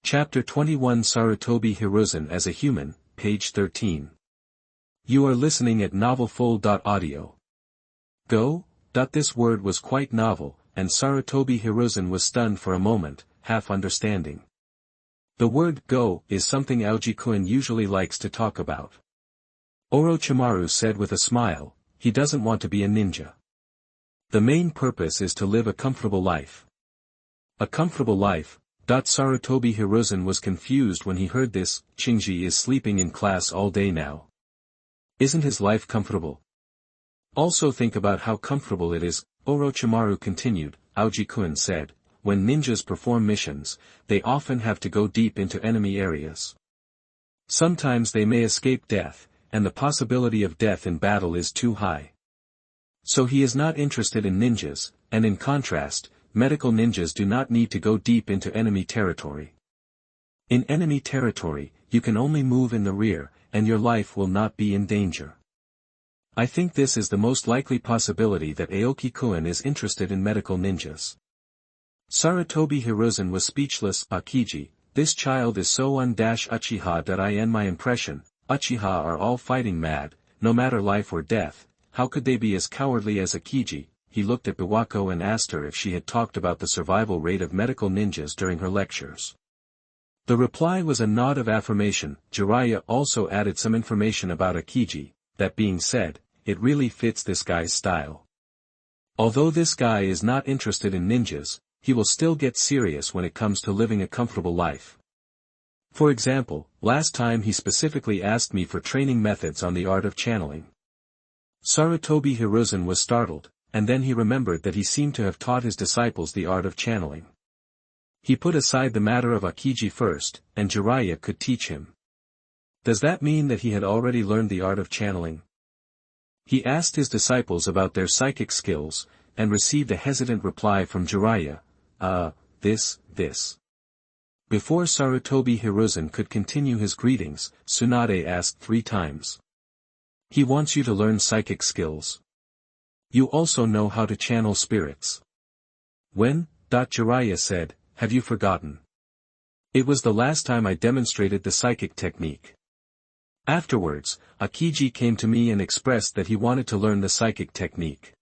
Chapter 21 Sarutobi Hiruzen as a Human, page 13. You are listening at novelfull.audio. Go? This word was quite novel, and Sarutobi Hiruzen was stunned for a moment, half understanding. The word go is something Aokiji-kun usually likes to talk about. Orochimaru said with a smile, he doesn't want to be a ninja. The main purpose is to live a comfortable life. A comfortable life. Sarutobi Hiruzen was confused when he heard this. Shinji is sleeping in class all day now. Isn't his life comfortable? Also think about how comfortable it is, Orochimaru continued. Aokiji-kun said, when ninjas perform missions, they often have to go deep into enemy areas. Sometimes they may escape death, and the possibility of death in battle is too high. So he is not interested in ninjas, and in contrast, medical ninjas do not need to go deep into enemy territory. In enemy territory, you can only move in the rear, and your life will not be in danger. I think this is the most likely possibility that Aokiji-kun is interested in medical ninjas. Sarutobi Hiruzen was speechless. Aokiji, this child is so Uchiha that I end my impression, Uchiha are all fighting mad, no matter life or death, how could they be as cowardly as Aokiji? He looked at Biwako and asked her if she had talked about the survival rate of medical ninjas during her lectures. The reply was a nod of affirmation. Jiraiya also added some information about Aokiji. That being said, it really fits this guy's style. Although this guy is not interested in ninjas, he will still get serious when it comes to living a comfortable life. For example, last time he specifically asked me for training methods on the art of channeling. Sarutobi Hiruzen was startled, and then he remembered that he seemed to have taught his disciples the art of channeling. He put aside the matter of Aokiji first, and Jiraiya could teach him. Does that mean that he had already learned the art of channeling? He asked his disciples about their psychic skills, and received a hesitant reply from Jiraiya. This. Before Sarutobi Hiruzen could continue his greetings, Tsunade asked 3 times. He wants you to learn psychic skills. You also know how to channel spirits. When? Jiraiya said, have you forgotten? It was the last time I demonstrated the psychic technique. Afterwards, Aokiji came to me and expressed that he wanted to learn the psychic technique.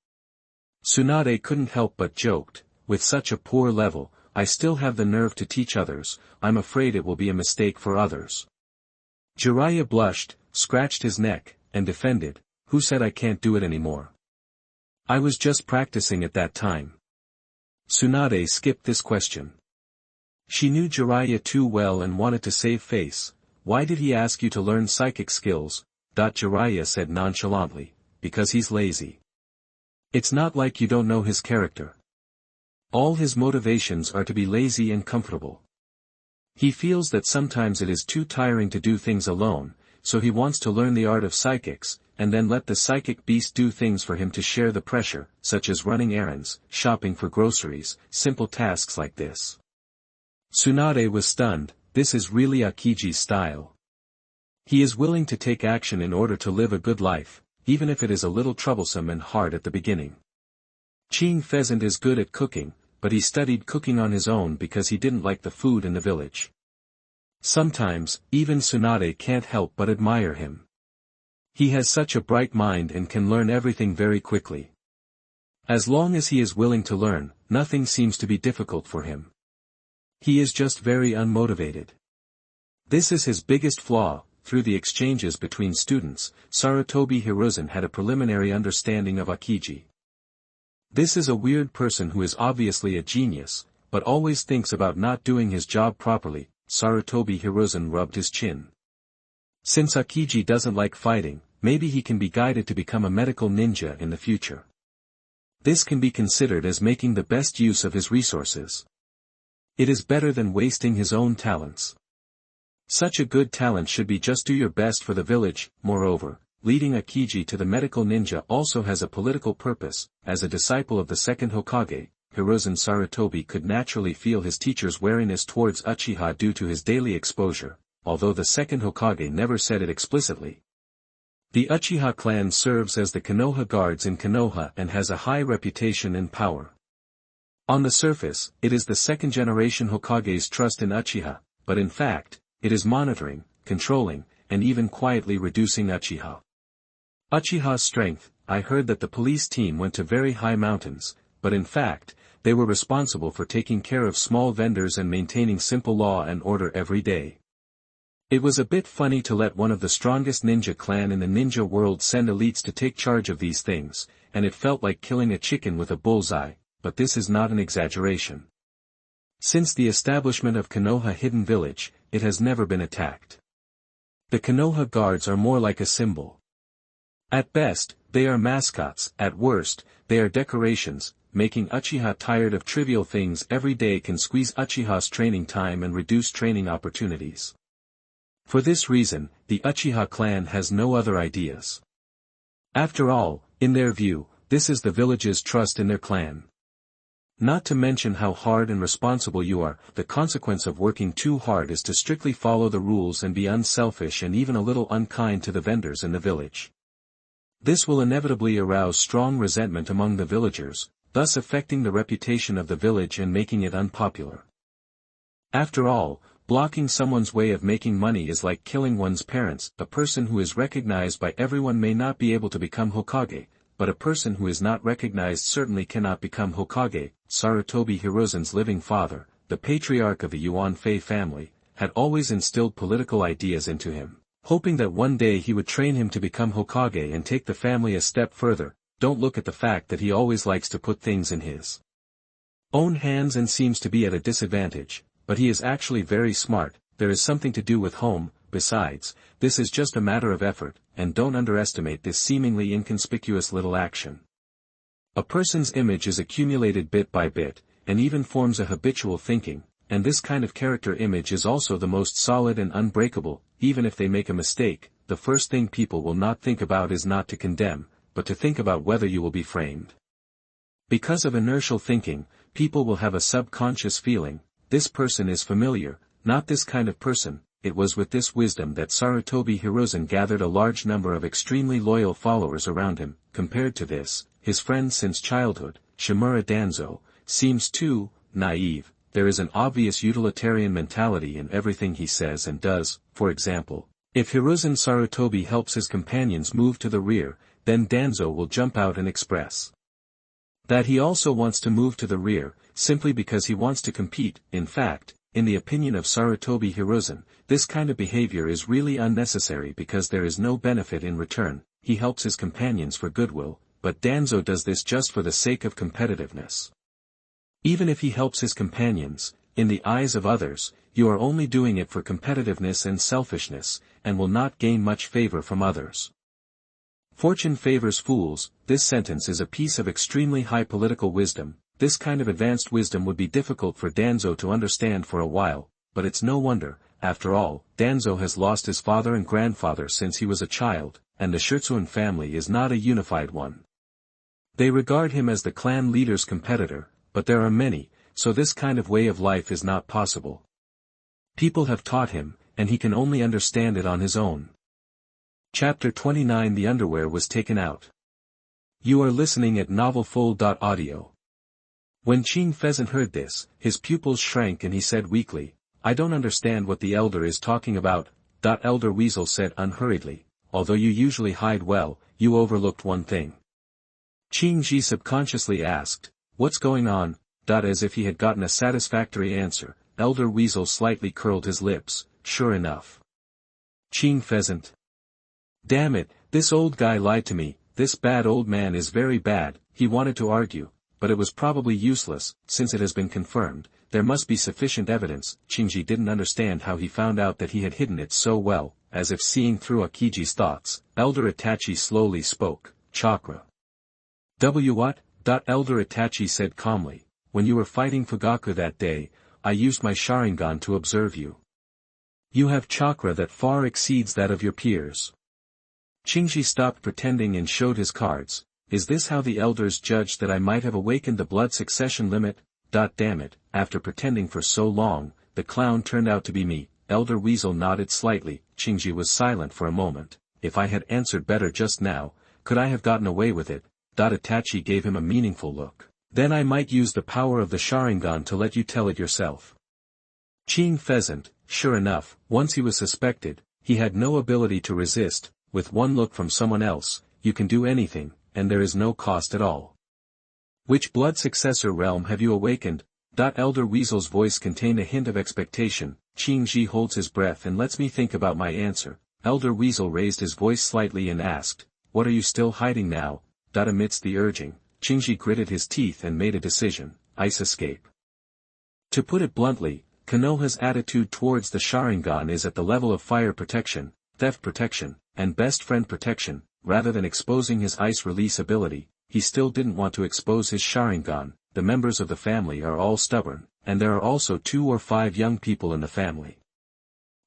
Tsunade couldn't help but joked, with such a poor level, I still have the nerve to teach others, I'm afraid it will be a mistake for others. Jiraiya blushed, scratched his neck, and defended, who said I can't do it anymore? I was just practicing at that time. Tsunade skipped this question. She knew Jiraiya too well and wanted to save face. Why did he ask you to learn psychic skills? Jiraiya said nonchalantly, because he's lazy. It's not like you don't know his character. All his motivations are to be lazy and comfortable. He feels that sometimes it is too tiring to do things alone, so he wants to learn the art of psychics, and then let the psychic beast do things for him to share the pressure, such as running errands, shopping for groceries, simple tasks like this. Tsunade was stunned. This is really Aokiji's style. He is willing to take action in order to live a good life, even if it is a little troublesome and hard at the beginning. Pheasant is good at cooking, but he studied cooking on his own because he didn't like the food in the village. Sometimes, even Tsunade can't help but admire him. He has such a bright mind and can learn everything very quickly. As long as he is willing to learn, nothing seems to be difficult for him. He is just very unmotivated. This is his biggest flaw. Through the exchanges between students, Sarutobi Hiruzen had a preliminary understanding of Aokiji. This is a weird person who is obviously a genius, but always thinks about not doing his job properly. Sarutobi Hiruzen rubbed his chin. Since Aokiji doesn't like fighting, maybe he can be guided to become a medical ninja in the future. This can be considered as making the best use of his resources. It is better than wasting his own talents. Such a good talent should be just do your best for the village. Moreover, leading Aokiji to the medical ninja also has a political purpose. As a disciple of the second Hokage, Hiruzen Sarutobi could naturally feel his teacher's wariness towards Uchiha due to his daily exposure, although the second Hokage never said it explicitly. The Uchiha clan serves as the Konoha guards in Konoha and has a high reputation and power. On the surface, it is the second-generation Hokage's trust in Uchiha, but in fact, it is monitoring, controlling, and even quietly reducing Uchiha. Uchiha's strength. I heard that the police team went to very high mountains, but in fact, they were responsible for taking care of small vendors and maintaining simple law and order every day. It was a bit funny to let one of the strongest ninja clan in the ninja world send elites to take charge of these things, and it felt like killing a chicken with a bullseye, but this is not an exaggeration. Since the establishment of Konoha Hidden Village, it has never been attacked. The Konoha guards are more like a symbol. At best, they are mascots, at worst, they are decorations. Making Uchiha tired of trivial things every day can squeeze Uchiha's training time and reduce training opportunities. For this reason, the Uchiha clan has no other ideas. After all, in their view, this is the village's trust in their clan. Not to mention how hard and responsible you are, the consequence of working too hard is to strictly follow the rules and be unselfish and even a little unkind to the vendors in the village. This will inevitably arouse strong resentment among the villagers, thus affecting the reputation of the village and making it unpopular. After all, blocking someone's way of making money is like killing one's parents. A person who is recognized by everyone may not be able to become Hokage, but a person who is not recognized certainly cannot become Hokage. Sarutobi Hiruzen's living father, the patriarch of the Yuan Fei family, had always instilled political ideas into him, hoping that one day he would train him to become Hokage and take the family a step further. Don't look at the fact that he always likes to put things in his own hands and seems to be at a disadvantage, but he is actually very smart. There is something to do with home. Besides, this is just a matter of effort, and don't underestimate this seemingly inconspicuous little action. A person's image is accumulated bit by bit, and even forms a habitual thinking, and this kind of character image is also the most solid and unbreakable. Even if they make a mistake, the first thing people will not think about is not to condemn, but to think about whether you will be framed. Because of inertial thinking, people will have a subconscious feeling, this person is familiar, not this kind of person. It was with this wisdom that Sarutobi Hiruzen gathered a large number of extremely loyal followers around him. Compared to this, his friend since childhood, Shimura Danzo, seems too naive. There is an obvious utilitarian mentality in everything he says and does. For example, if Hiruzen Sarutobi helps his companions move to the rear, then Danzo will jump out and express that he also wants to move to the rear, simply because he wants to compete. In fact, in the opinion of Sarutobi Hiruzen, this kind of behavior is really unnecessary because there is no benefit in return. He helps his companions for goodwill, but Danzo does this just for the sake of competitiveness. Even if he helps his companions, in the eyes of others, you are only doing it for competitiveness and selfishness, and will not gain much favor from others. Fortune favors fools. This sentence is a piece of extremely high political wisdom. This kind of advanced wisdom would be difficult for Danzo to understand for a while, but it's no wonder. After all, Danzo has lost his father and grandfather since he was a child, and the Shirzuen family is not a unified one. They regard him as the clan leader's competitor, but there are many, so this kind of way of life is not possible. People have taught him, and he can only understand it on his own. Chapter 29. The underwear was taken out. You are listening at NovelFull.audio. When Pheasant heard this, his pupils shrank and he said weakly, I don't understand what the elder is talking about. Elder Weasel said unhurriedly, although you usually hide well, you overlooked one thing. Qingji subconsciously asked, what's going on? As if he had gotten a satisfactory answer, Elder Weasel slightly curled his lips. Sure enough. Pheasant. Damn it, this old guy lied to me. This bad old man is very bad. He wanted to argue, but it was probably useless. Since it has been confirmed, there must be sufficient evidence. Qingji didn't understand how he found out that he had hidden it so well. As if seeing through Aokiji's thoughts, Elder Itachi slowly spoke. Chakra. What? Elder Itachi said calmly, when you were fighting Fugaku that day, I used my Sharingan to observe you. You have chakra that far exceeds that of your peers. Qingji stopped pretending and showed his cards. Is this how the elders judged that I might have awakened the blood succession limit? Damn it, after pretending for so long, the clown turned out to be me. Elder Weasel nodded slightly. Qingji was silent for a moment. If I had answered better just now, could I have gotten away with it? Itachi gave him a meaningful look. Then I might use the power of the Sharingan to let you tell it yourself. Pheasant, sure enough, once he was suspected, he had no ability to resist. With one look from someone else, you can do anything, and there is no cost at all. Which blood successor realm have you awakened? Elder Weasel's voice contained a hint of expectation. Qingji holds his breath and lets me think about my answer. Elder Weasel raised his voice slightly and asked, what are you still hiding now? Amidst the urging, Qingji gritted his teeth and made a decision, ice escape. To put it bluntly, Konoha's attitude towards the Sharingan is at the level of fire protection, theft protection, and best friend protection. Rather than exposing his ice release ability, he still didn't want to expose his Sharingan. The members of the family are all stubborn, and there are also 2 or 5 young people in the family.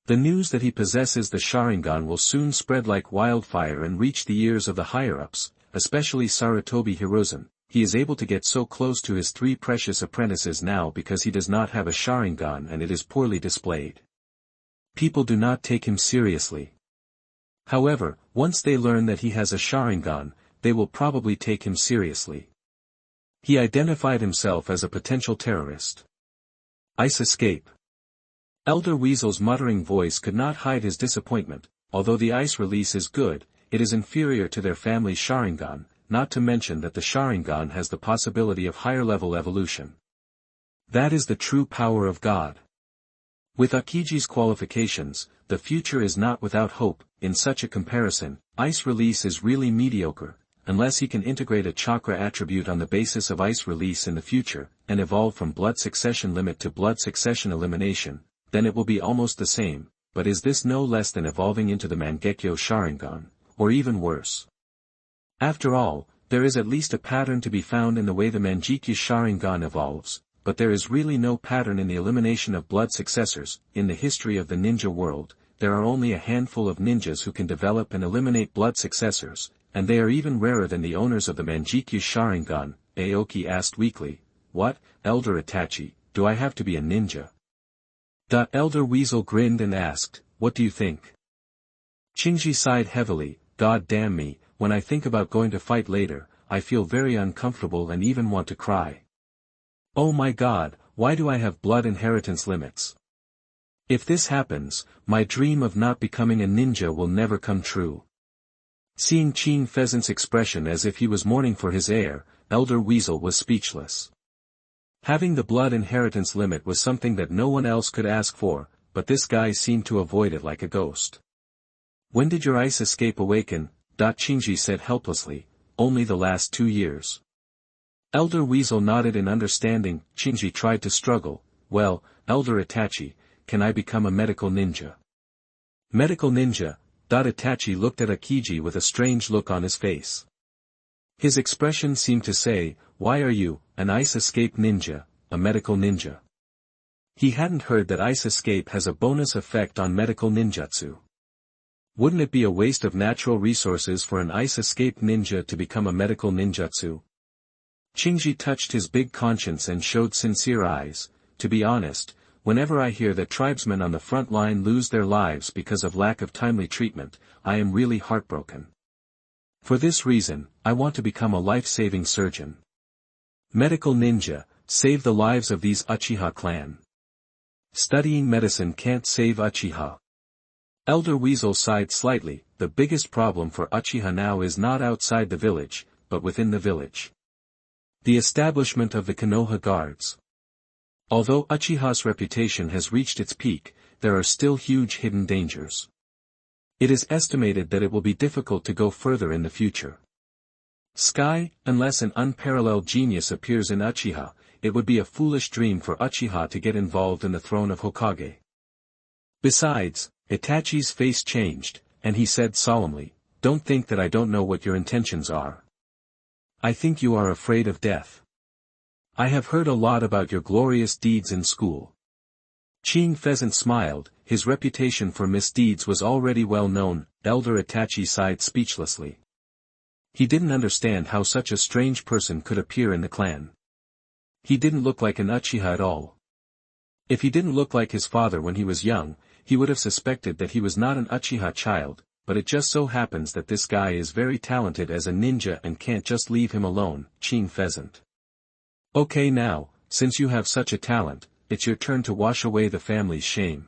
The news that he possesses the Sharingan will soon spread like wildfire and reach the ears of the higher-ups, especially Sarutobi Hiruzen. He is able to get so close to his 3 precious apprentices now because he does not have a Sharingan and it is poorly displayed. People do not take him seriously. However, once they learn that he has a Sharingan, they will probably take him seriously. He identified himself as a potential terrorist. Ice escape. Elder Weasel's muttering voice could not hide his disappointment. Although the ice release is good, it is inferior to their family's Sharingan, not to mention that the Sharingan has the possibility of higher-level evolution. That is the true power of God. With Aokiji's qualifications, the future is not without hope. In such a comparison, ice release is really mediocre, unless he can integrate a chakra attribute on the basis of ice release in the future, and evolve from blood succession limit to blood succession elimination, then it will be almost the same. But is this no less than evolving into the Mangekyo Sharingan, or even worse? After all, there is at least a pattern to be found in the way the Mangekyo Sharingan evolves, but there is really no pattern in the elimination of blood successors. In the history of the ninja world, there are only a handful of ninjas who can develop and eliminate blood successors, and they are even rarer than the owners of the Mangekyo Sharingan. Aoki asked weakly, what, Elder Itachi, do I have to be a ninja? Elder Weasel grinned and asked, what do you think? Qingji sighed heavily, God damn me, when I think about going to fight later, I feel very uncomfortable and even want to cry. Oh my God, why do I have blood inheritance limits? If this happens, my dream of not becoming a ninja will never come true. Seeing Pheasant's expression as if he was mourning for his heir, Elder Weasel was speechless. Having the blood inheritance limit was something that no one else could ask for, but this guy seemed to avoid it like a ghost. When did your ice escape awaken? Qingji said helplessly, only the last 2 years. Elder Weasel nodded in understanding. Qingji tried to struggle, well, Elder Itachi, can I become a medical ninja? Medical ninja? Itachi looked at Aokiji with a strange look on his face. His expression seemed to say, why are you, an ice escape ninja, a medical ninja? He hadn't heard that ice escape has a bonus effect on medical ninjutsu. Wouldn't it be a waste of natural resources for an ice escape ninja to become a medical ninjutsu? Qingji touched his big conscience and showed sincere eyes. To be honest, whenever I hear that tribesmen on the front line lose their lives because of lack of timely treatment, I am really heartbroken. For this reason, I want to become a life-saving surgeon. Medical ninja, save the lives of these Uchiha clan. Studying medicine can't save Uchiha. Elder Weasel sighed slightly. The biggest problem for Uchiha now is not outside the village, but within the village. The establishment of the Konoha guards. Although Uchiha's reputation has reached its peak, there are still huge hidden dangers. It is estimated that it will be difficult to go further in the future. Unless an unparalleled genius appears in Uchiha, it would be a foolish dream for Uchiha to get involved in the throne of Hokage. Besides, Itachi's face changed, and he said solemnly, don't think that I don't know what your intentions are. I think you are afraid of death. I have heard a lot about your glorious deeds in school. Pheasant smiled. His reputation for misdeeds was already well known. Elder Itachi sighed speechlessly. He didn't understand how such a strange person could appear in the clan. He didn't look like an Uchiha at all. If he didn't look like his father when he was young, he would have suspected that he was not an Uchiha child, but it just so happens that this guy is very talented as a ninja and can't just leave him alone. Pheasant. Okay now, since you have such a talent, it's your turn to wash away the family's shame.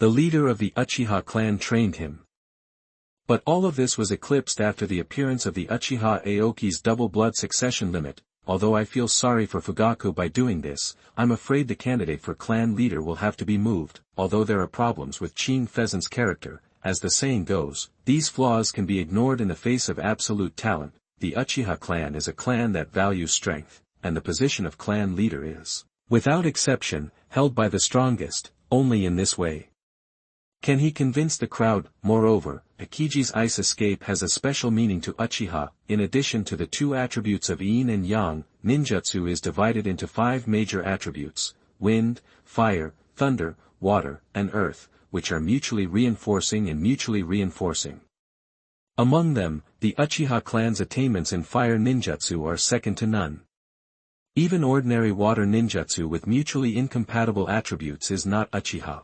The leader of the Uchiha clan trained him. But all of this was eclipsed after the appearance of the Uchiha Aoki's double blood succession limit. Although I feel sorry for Fugaku by doing this, I'm afraid the candidate for clan leader will have to be moved. Although there are problems with Pheasant's character, as the saying goes, these flaws can be ignored in the face of absolute talent. The Uchiha clan is a clan that values strength, and the position of clan leader is, without exception, held by the strongest, only in this way can he convince the crowd. Moreover, Akiji's ice escape has a special meaning to Uchiha. In addition to the two attributes of yin and yang, ninjutsu is divided into 5 major attributes: wind, fire, thunder, water, and earth, which are mutually reinforcing and mutually reinforcing. Among them, the Uchiha clan's attainments in fire ninjutsu are second to none. Even ordinary water ninjutsu with mutually incompatible attributes is not Uchiha.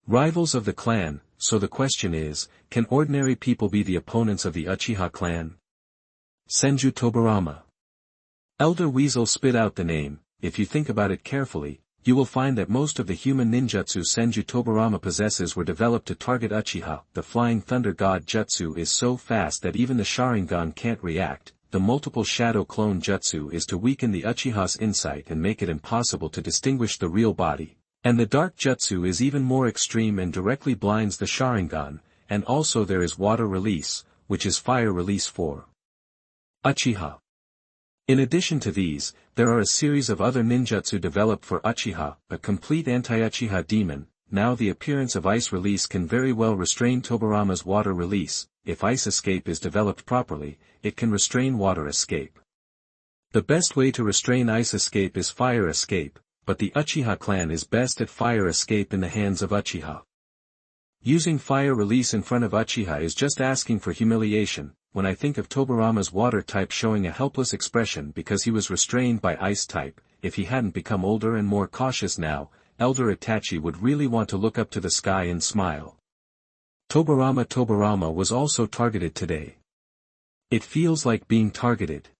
Rivals of the clan, so the question is, can ordinary people be the opponents of the Uchiha clan? Senju Tobirama. Elder Weasel spit out the name. If you think about it carefully, you will find that most of the human ninjutsu Senju Tobirama possesses were developed to target Uchiha. The Flying Thunder God Jutsu is so fast that even the Sharingan can't react. The multiple shadow clone jutsu is to weaken the Uchiha's insight and make it impossible to distinguish the real body. And the dark jutsu is even more extreme and directly blinds the Sharingan, and also there is water release, which is fire release for Uchiha. In addition to these, there are a series of other ninjutsu developed for Uchiha, a complete anti-Uchiha demon. Now the appearance of ice release can very well restrain Tobirama's water release. If ice escape is developed properly, it can restrain water escape. The best way to restrain ice escape is fire escape, but the Uchiha clan is best at fire escape in the hands of Uchiha. Using fire release in front of Uchiha is just asking for humiliation. When I think of Tobirama's water type showing a helpless expression because he was restrained by ice type, if he hadn't become older and more cautious now, Elder Itachi would really want to look up to the sky and smile. Tobirama was also targeted today. It feels like being targeted.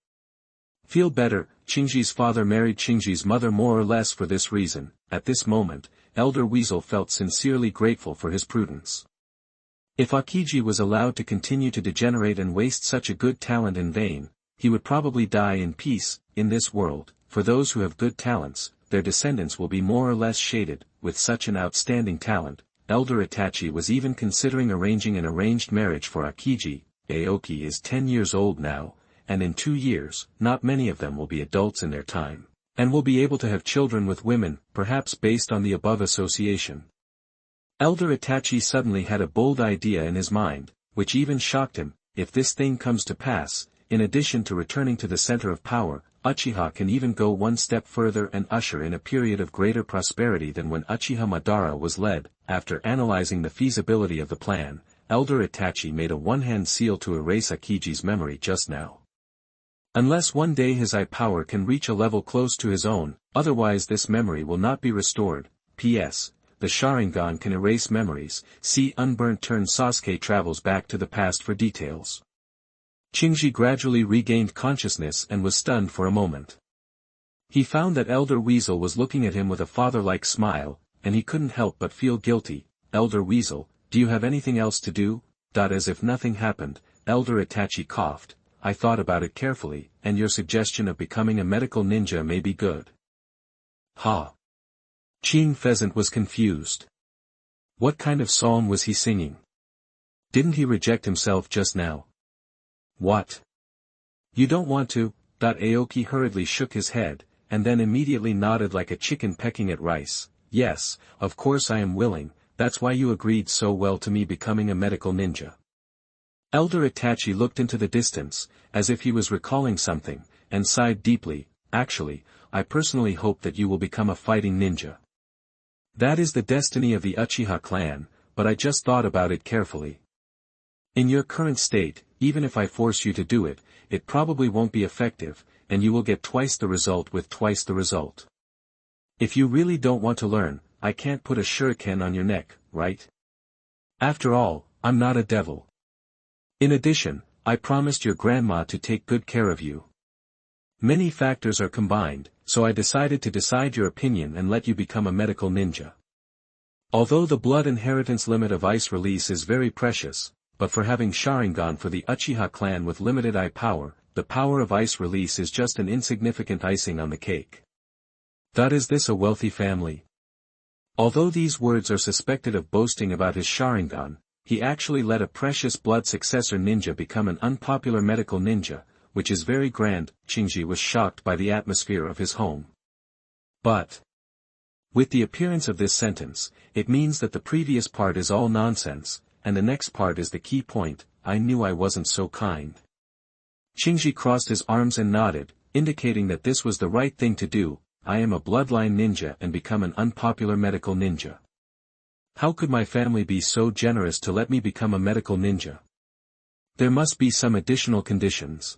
Feel better. Shinji's father married Shinji's mother more or less for this reason. At this moment, Elder Weasel felt sincerely grateful for his prudence. If Aokiji was allowed to continue to degenerate and waste such a good talent in vain, he would probably die in peace. In this world, for those who have good talents, their descendants will be more or less shaded. With such an outstanding talent, Elder Itachi was even considering arranging an arranged marriage for Aokiji. Aoki is 10 years old now, and in 2 years, not many of them will be adults in their time, and will be able to have children with women, perhaps based on the above association. Elder Itachi suddenly had a bold idea in his mind, which even shocked him. If this thing comes to pass, in addition to returning to the center of power, Uchiha can even go one step further and usher in a period of greater prosperity than when Uchiha Madara was led. After analyzing the feasibility of the plan, Elder Itachi made a one-hand seal to erase Akiji's memory just now. Unless one day his eye power can reach a level close to his own, otherwise this memory will not be restored. P.S. The Sharingan can erase memories. See Unburnt Turn. Sasuke travels back to the past for details. Shinji gradually regained consciousness and was stunned for a moment. He found that Elder Weasel was looking at him with a father-like smile, and he couldn't help but feel guilty. Elder Weasel, do you have anything else to do? As if nothing happened, Elder Itachi coughed. I thought about it carefully, and your suggestion of becoming a medical ninja may be good. Ha! Pheasant was confused. What kind of psalm was he singing? Didn't he reject himself just now? What? You don't want to? Aoki hurriedly shook his head, and then immediately nodded like a chicken pecking at rice. Yes, of course I am willing. That's why you agreed so well to me becoming a medical ninja. Elder Itachi looked into the distance, as if he was recalling something, and sighed deeply. Actually, I personally hope that you will become a fighting ninja. That is the destiny of the Uchiha clan, but I just thought about it carefully. In your current state, even if I force you to do it, it probably won't be effective, and you will get twice the result with twice the result. If you really don't want to learn, I can't put a shuriken on your neck, right? After all, I'm not a devil. In addition, I promised your grandma to take good care of you. Many factors are combined, so I decided to decide your opinion and let you become a medical ninja. Although the blood inheritance limit of ice release is very precious, but for having Sharingan for the Uchiha clan with limited eye power, the power of ice release is just an insignificant icing on the cake. That is this a wealthy family? Although these words are suspected of boasting about his Sharingan, he actually let a precious blood successor ninja become an unpopular medical ninja, which is very grand. Shinji was shocked by the atmosphere of his home. But with the appearance of this sentence, it means that the previous part is all nonsense, and the next part is the key point. I knew I wasn't so kind. Shinji crossed his arms and nodded, indicating that this was the right thing to do. I am a bloodline ninja and become an unpopular medical ninja. How could my family be so generous to let me become a medical ninja? There must be some additional conditions.